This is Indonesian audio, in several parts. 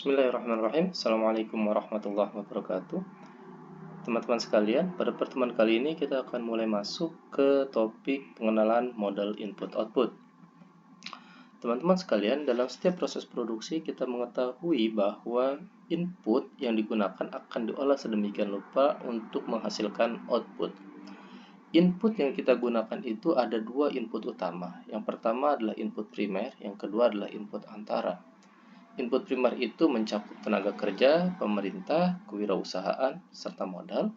Bismillahirrahmanirrahim. Assalamualaikum warahmatullahi wabarakatuh. Teman-teman sekalian, pada pertemuan kali ini kita akan mulai masuk ke topik pengenalan model input-output. Teman-teman sekalian, dalam setiap proses produksi kita mengetahui bahwa input yang digunakan akan diolah sedemikian rupa untuk menghasilkan output. Input yang kita gunakan itu ada dua input utama. Yang pertama adalah input primer, yang kedua adalah input antara. Input primer itu mencakup tenaga kerja, pemerintah, kewirausahaan, serta modal.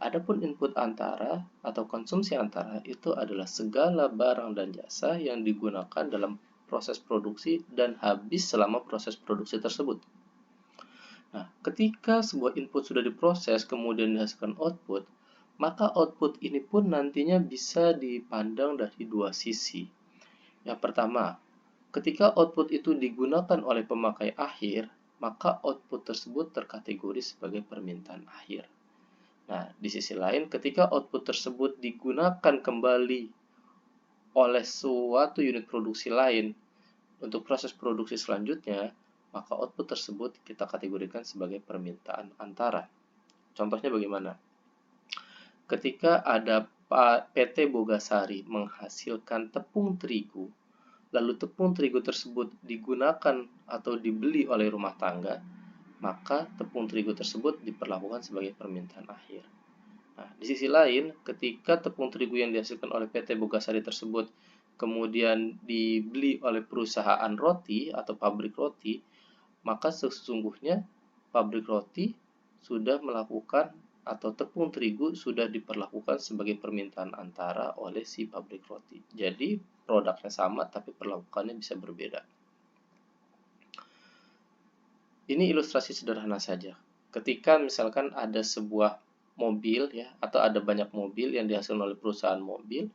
Adapun input antara atau konsumsi antara itu adalah segala barang dan jasa yang digunakan dalam proses produksi dan habis selama proses produksi tersebut. Nah, ketika sebuah input sudah diproses kemudian dihasilkan output, maka output ini pun nantinya bisa dipandang dari dua sisi. Yang pertama, ketika output itu digunakan oleh pemakai akhir, maka output tersebut terkategori sebagai permintaan akhir. Nah, di sisi lain, ketika output tersebut digunakan kembali oleh suatu unit produksi lain untuk proses produksi selanjutnya, maka output tersebut kita kategorikan sebagai permintaan antara. Contohnya bagaimana? Ketika ada PT Bogasari menghasilkan tepung terigu, lalu tepung terigu tersebut digunakan atau dibeli oleh rumah tangga, maka tepung terigu tersebut diperlakukan sebagai permintaan akhir. Nah, di sisi lain, ketika tepung terigu yang dihasilkan oleh PT Bogasari tersebut kemudian dibeli oleh perusahaan roti atau pabrik roti, maka sesungguhnya pabrik roti sudah melakukan atau tepung terigu sudah diperlakukan sebagai permintaan antara oleh si pabrik roti. Jadi produknya sama tapi perlakuannya bisa berbeda. Ini ilustrasi sederhana saja. Ketika misalkan ada sebuah mobil ya atau ada banyak mobil yang dihasilkan oleh perusahaan mobil,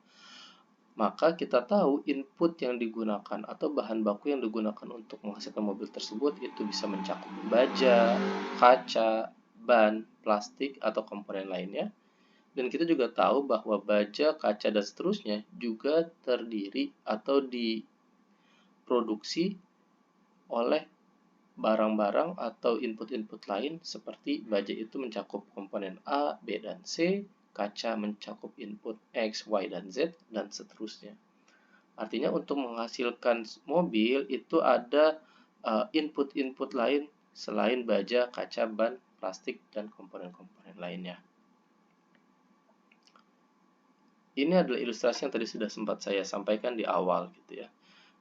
maka kita tahu input yang digunakan atau bahan baku yang digunakan untuk menghasilkan mobil tersebut itu bisa mencakup baja, kaca, ban, plastik, atau komponen lainnya. Dan kita juga tahu bahwa baja, kaca, dan seterusnya juga terdiri atau diproduksi oleh barang-barang atau input-input lain seperti baja itu mencakup komponen A, B, dan C, kaca mencakup input X, Y, dan Z, dan seterusnya. Artinya untuk menghasilkan mobil itu ada input-input lain selain baja, kaca, ban, plastik, dan komponen-komponen lainnya. Ini adalah ilustrasi yang tadi sudah sempat saya sampaikan di awal gitu ya.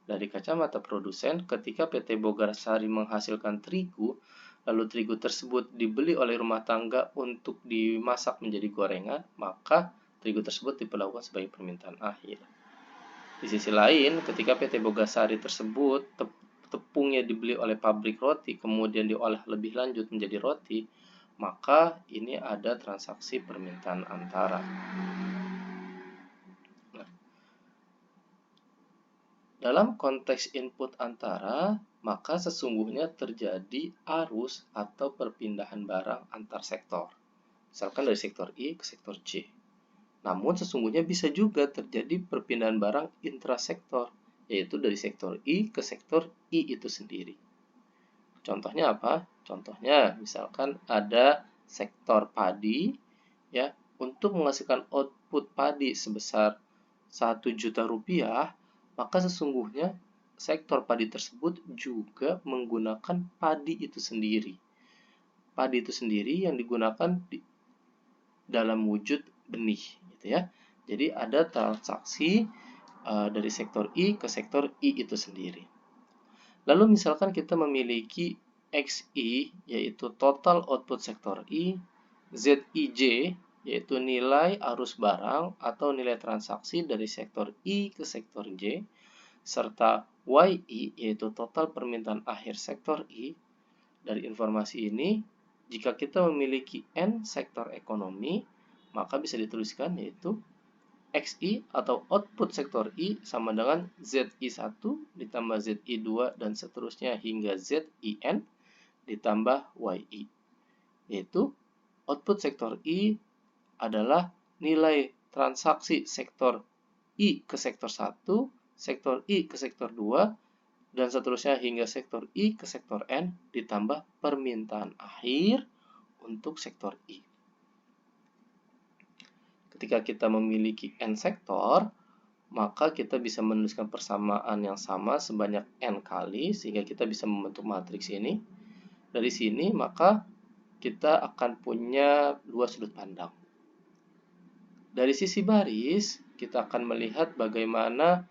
Dari kacamata produsen, ketika PT Bogasari menghasilkan terigu, lalu terigu tersebut dibeli oleh rumah tangga untuk dimasak menjadi gorengan, maka terigu tersebut diperlakukan sebagai permintaan akhir. Di sisi lain, ketika PT Bogasari tersebut tepungnya dibeli oleh pabrik roti, kemudian diolah lebih lanjut menjadi roti, maka ini ada transaksi permintaan antara. Dalam konteks input antara, maka sesungguhnya terjadi arus atau perpindahan barang antar sektor. Misalkan dari sektor I ke sektor J. Namun sesungguhnya bisa juga terjadi perpindahan barang intrasektor, yaitu dari sektor I ke sektor I itu sendiri. Contohnya apa? Contohnya misalkan ada sektor padi, ya, untuk menghasilkan output padi sebesar 1 juta rupiah, maka sesungguhnya sektor padi tersebut juga menggunakan padi itu sendiri. Padi itu sendiri yang digunakan dalam wujud benih, gitu ya. Jadi ada transaksi dari sektor I ke sektor I itu sendiri. Lalu misalkan kita memiliki XI, yaitu total output sektor I, ZIJ, yaitu nilai arus barang atau nilai transaksi dari sektor I ke sektor J, serta YI, yaitu total permintaan akhir sektor I. Dari informasi ini, jika kita memiliki N sektor ekonomi, maka bisa dituliskan yaitu XI atau output sektor I sama dengan ZI1 ditambah ZI2 dan seterusnya hingga ZIN ditambah YI. Yaitu output sektor I adalah nilai transaksi sektor I ke sektor 1, sektor I ke sektor 2, dan seterusnya hingga sektor I ke sektor N ditambah permintaan akhir untuk sektor I. Ketika kita memiliki N sektor, maka kita bisa menuliskan persamaan yang sama sebanyak N kali, sehingga kita bisa membentuk matriks ini. Dari sini, maka kita akan punya dua sudut pandang. Dari sisi baris, kita akan melihat bagaimana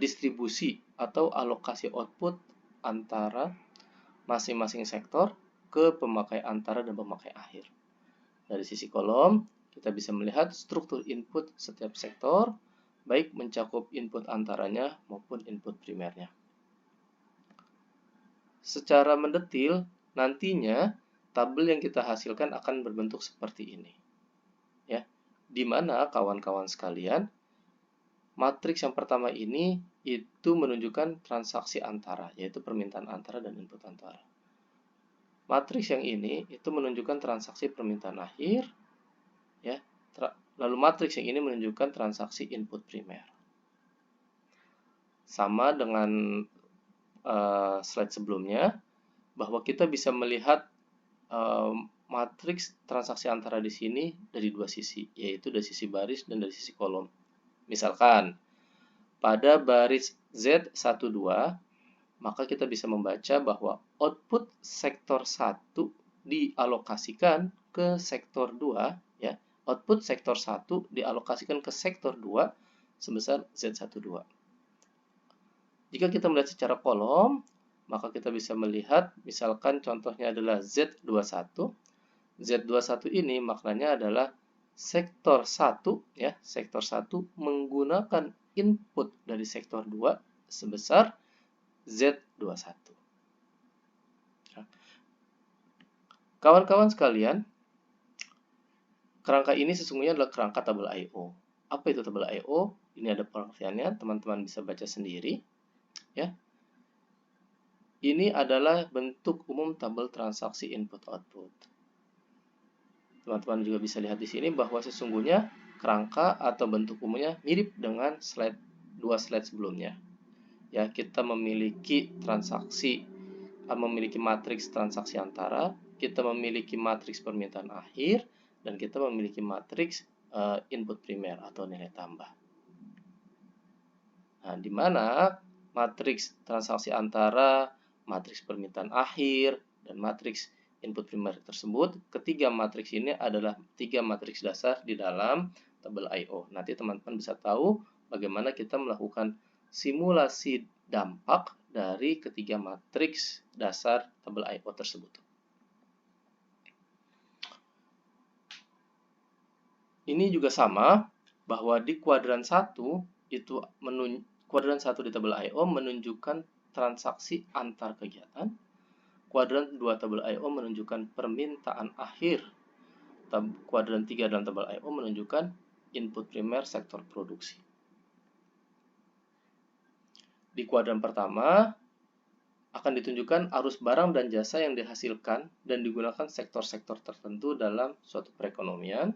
distribusi atau alokasi output antara masing-masing sektor ke pemakai antara dan pemakai akhir. Dari sisi kolom, kita bisa melihat struktur input setiap sektor, baik mencakup input antaranya maupun input primernya. Secara mendetil, nantinya tabel yang kita hasilkan akan berbentuk seperti ini. Ya, di mana kawan-kawan sekalian, matriks yang pertama ini itu menunjukkan transaksi antara, yaitu permintaan antara dan input antara. Matriks yang ini itu menunjukkan transaksi permintaan akhir, ya. Lalu matriks yang ini menunjukkan transaksi input primer. Sama dengan slide sebelumnya, bahwa kita bisa melihat matriks transaksi antara di sini dari dua sisi, yaitu dari sisi baris dan dari sisi kolom. Misalkan, pada baris Z12, maka kita bisa membaca bahwa output sektor 1 dialokasikan ke sektor 2, ya. Output sektor 1 dialokasikan ke sektor 2 sebesar Z12. Jika kita melihat secara kolom, maka kita bisa melihat, misalkan contohnya adalah Z21. Z21 ini maknanya adalah sektor 1, ya, sektor 1 menggunakan input dari sektor 2 sebesar Z21. Kawan-kawan sekalian, kerangka ini sesungguhnya adalah kerangka tabel I/O. Apa itu tabel I/O? Ini ada pengertiannya, teman-teman bisa baca sendiri, ya. Ini adalah bentuk umum tabel transaksi input-output. Teman-teman juga bisa lihat di sini bahwa sesungguhnya kerangka atau bentuk umumnya mirip dengan dua slide sebelumnya. Ya, kita memiliki memiliki matriks transaksi antara, kita memiliki matriks permintaan akhir, dan kita memiliki matriks input primer atau nilai tambah. Nah, di mana matriks transaksi antara, matriks permintaan akhir, dan matriks input primer tersebut, ketiga matriks ini adalah tiga matriks dasar di dalam tabel I/O. Nanti teman-teman bisa tahu bagaimana kita melakukan simulasi dampak dari ketiga matriks dasar tabel I/O tersebut. Ini juga sama, bahwa di kuadran 1 itu kuadran 1 di tabel I/O menunjukkan transaksi antar kegiatan. Kuadran 2 tabel I/O menunjukkan permintaan akhir. Kuadran 3 dalam tabel I/O menunjukkan input primer sektor produksi. Di kuadran pertama akan ditunjukkan arus barang dan jasa yang dihasilkan dan digunakan sektor-sektor tertentu dalam suatu perekonomian.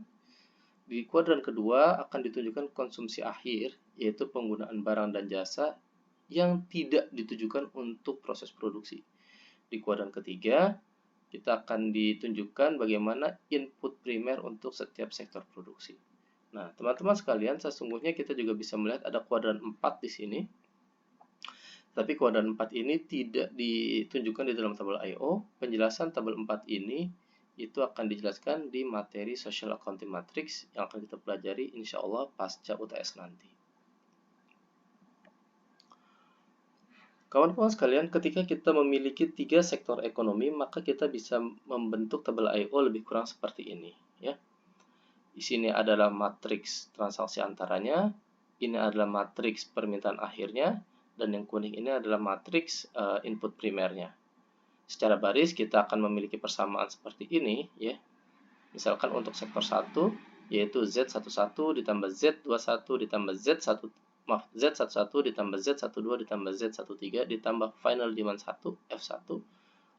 Di kuadran kedua akan ditunjukkan konsumsi akhir, yaitu penggunaan barang dan jasa yang tidak ditujukan untuk proses produksi. Di kuadran ketiga, kita akan ditunjukkan bagaimana input primer untuk setiap sektor produksi. Nah, teman-teman sekalian, sesungguhnya kita juga bisa melihat ada kuadran 4 di sini. Tapi kuadran 4 ini tidak ditunjukkan di dalam tabel I/O. Penjelasan tabel 4 ini itu akan dijelaskan di materi Social Accounting Matrix yang akan kita pelajari insya Allah pasca UTS nanti. Kawan-kawan sekalian, ketika kita memiliki 3 sektor ekonomi, maka kita bisa membentuk tabel I/O lebih kurang seperti ini, ya. Di sini adalah matriks transaksi antaranya, ini adalah matriks permintaan akhirnya, dan yang kuning ini adalah matriks input primernya. Secara baris kita akan memiliki persamaan seperti ini, ya. Misalkan untuk sektor 1 yaitu Z11 ditambah Z21 ditambah Z11 ditambah Z12 ditambah Z13 ditambah final demand 1 F1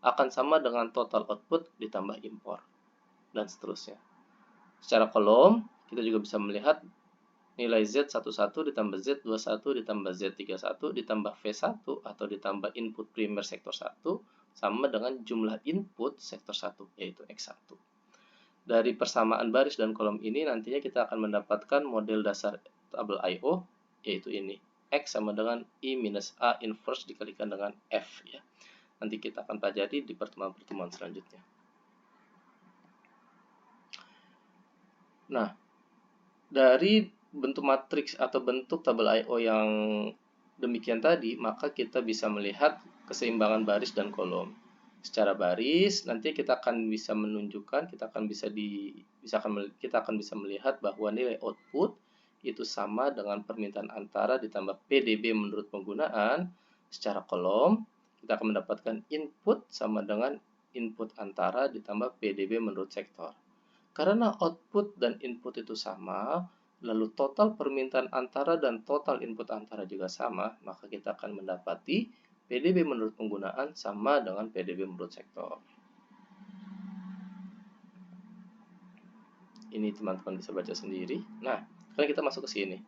akan sama dengan total output ditambah impor dan seterusnya. Secara kolom kita juga bisa melihat nilai Z11 ditambah Z21 ditambah Z31 ditambah V1 atau ditambah input primer sektor 1 sama dengan jumlah input sektor 1, yaitu X1. Dari persamaan baris dan kolom ini nantinya kita akan mendapatkan model dasar tabel I/O, yaitu ini. X sama dengan I minus A inverse dikalikan dengan F, ya. Nanti kita akan pelajari di pertemuan-pertemuan selanjutnya. Nah, dari bentuk matriks atau bentuk tabel I/O yang demikian tadi, maka kita bisa melihat keseimbangan baris dan kolom. Secara baris, nanti kita akan bisa menunjukkan, kita akan bisa melihat bahwa nilai output itu sama dengan permintaan antara ditambah PDB menurut penggunaan. Secara kolom, kita akan mendapatkan input sama dengan input antara ditambah PDB menurut sektor. Karena output dan input itu sama, lalu total permintaan antara dan total input antara juga sama, maka kita akan mendapati PDB menurut penggunaan sama dengan PDB menurut sektor. Ini teman-teman bisa baca sendiri. Nah, sekarang kita masuk ke sini.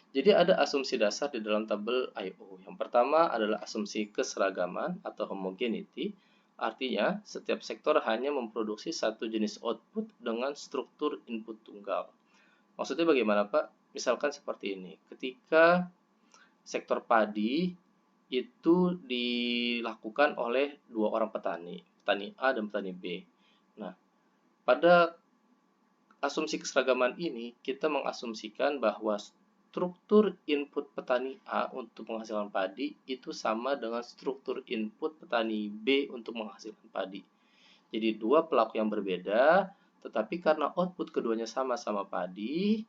Jadi ada asumsi dasar di dalam tabel I/O. Yang pertama adalah asumsi keseragaman atau homogeneity. Artinya, setiap sektor hanya memproduksi satu jenis output dengan struktur input tunggal. Maksudnya bagaimana, Pak? Misalkan seperti ini. Ketika sektor padi itu dilakukan oleh dua orang petani, petani A dan petani B. Nah, pada asumsi keseragaman ini, kita mengasumsikan bahwa struktur input petani A untuk menghasilkan padi itu sama dengan struktur input petani B untuk menghasilkan padi. Jadi dua pelaku yang berbeda, tetapi karena output keduanya sama-sama padi,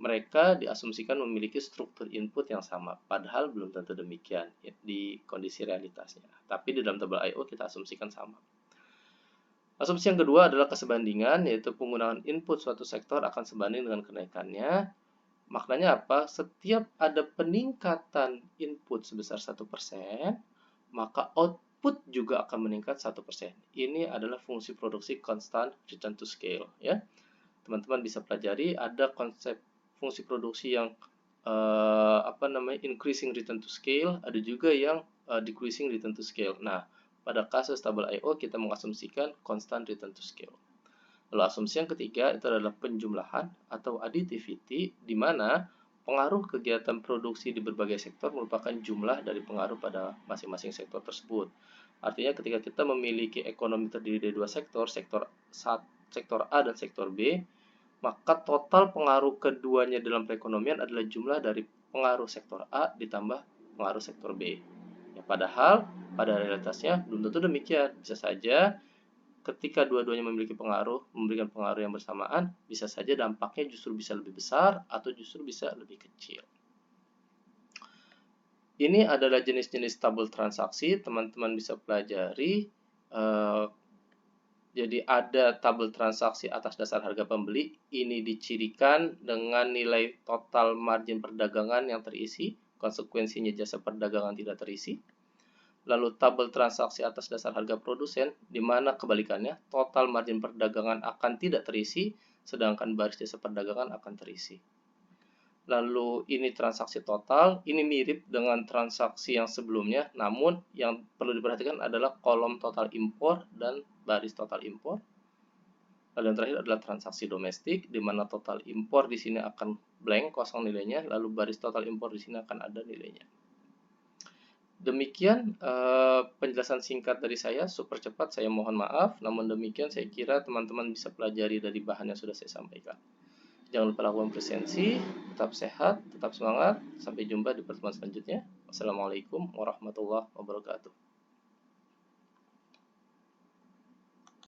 mereka diasumsikan memiliki struktur input yang sama, padahal belum tentu demikian di kondisi realitasnya. Tapi di dalam tabel I/O kita asumsikan sama. Asumsi yang kedua adalah kesebandingan, yaitu penggunaan input suatu sektor akan sebanding dengan kenaikannya. Maknanya apa? Setiap ada peningkatan input sebesar 1%, maka output juga akan meningkat 1%. Ini adalah fungsi produksi constant return to scale, ya. Teman-teman bisa pelajari ada konsep fungsi produksi yang increasing return to scale, ada juga yang decreasing return to scale. Nah, pada kasus tabel I/O kita mengasumsikan constant return to scale. Lalu asumsi yang ketiga itu adalah penjumlahan atau additivity, di mana pengaruh kegiatan produksi di berbagai sektor merupakan jumlah dari pengaruh pada masing-masing sektor tersebut. Artinya ketika kita memiliki ekonomi terdiri dari dua sektor, sektor A dan sektor B, maka total pengaruh keduanya dalam perekonomian adalah jumlah dari pengaruh sektor A ditambah pengaruh sektor B. Ya, padahal pada realitasnya belum tentu demikian. Bisa saja ketika dua-duanya memberikan pengaruh yang bersamaan, bisa saja dampaknya justru bisa lebih besar atau justru bisa lebih kecil. Ini adalah jenis-jenis tabel transaksi, teman-teman bisa pelajari. Jadi ada tabel transaksi atas dasar harga pembeli, ini dicirikan dengan nilai total margin perdagangan yang terisi, konsekuensinya jasa perdagangan tidak terisi. Lalu tabel transaksi atas dasar harga produsen, di mana kebalikannya, total margin perdagangan akan tidak terisi, sedangkan baris jasa perdagangan akan terisi. Lalu ini transaksi total, ini mirip dengan transaksi yang sebelumnya, namun yang perlu diperhatikan adalah kolom total impor dan baris total impor. Lalu yang terakhir adalah transaksi domestik, di mana total impor di sini akan blank, kosong nilainya, lalu baris total impor di sini akan ada nilainya. Demikian penjelasan singkat dari saya, super cepat, saya mohon maaf, namun demikian saya kira teman-teman bisa pelajari dari bahan yang sudah saya sampaikan. Jangan lupa lakukan presensi, tetap sehat, tetap semangat, sampai jumpa di pertemuan selanjutnya. Wassalamualaikum warahmatullahi wabarakatuh.